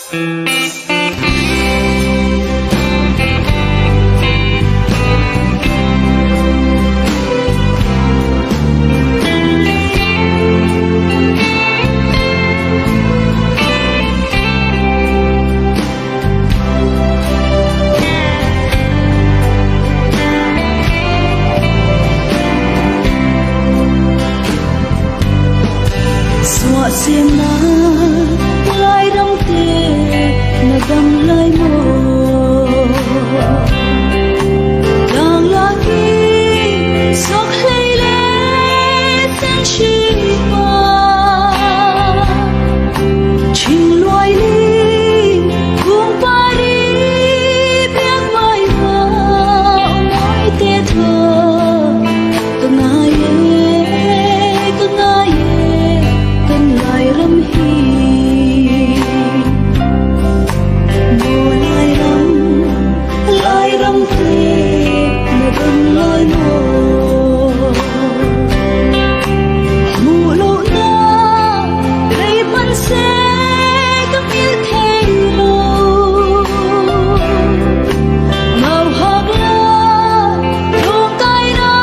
Sọ xiêm na lai đâm tê na đâm lai mồ đang là khi giọt hay lệ tên chi mà trình loài đi cùng ba đi biết mai mà nói tê thơ từng ngày ram hi mo lai ram te na ram lai mo mu lo na rei pan se kam il thei lo mau hok la rong kai na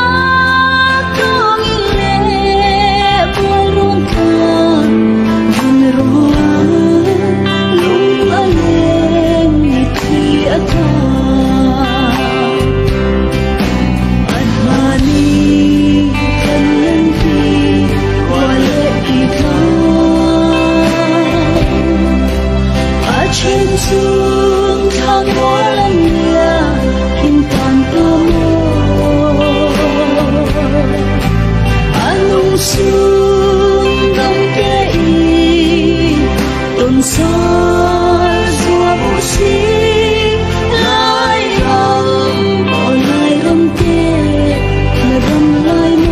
kong il le buai rong ka xuống thang hoa lắm nhà hình tan tơ mơ anh lung xuống đâm kê y tuần xa xua bố xí lai râm tê là râm lai mơ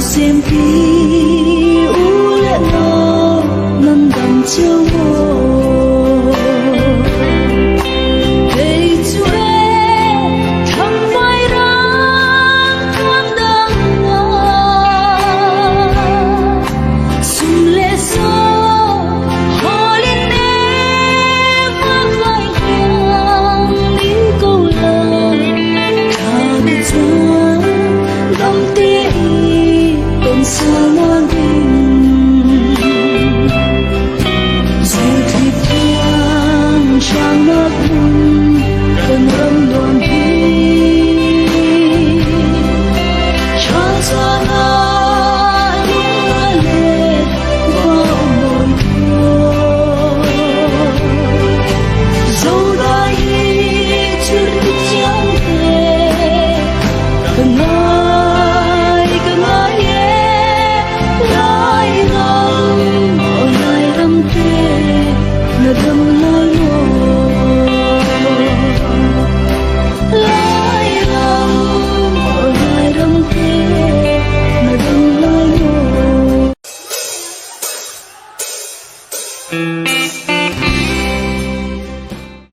xem tí u lệ ngô nằm đằng chiều mồ cây chuối thăm vai răng thăm đằng ngà sum lệ gió hồ lên nếp vác vai nhang đi câu lời thả đi gió gầm tê xa ngoan hình dù thịt thoáng trang nát bùn cần râm đoàn đi trang ra na những la lệ vào mồi thôi dẫu đại chưa được chẳng thể cần Thank you.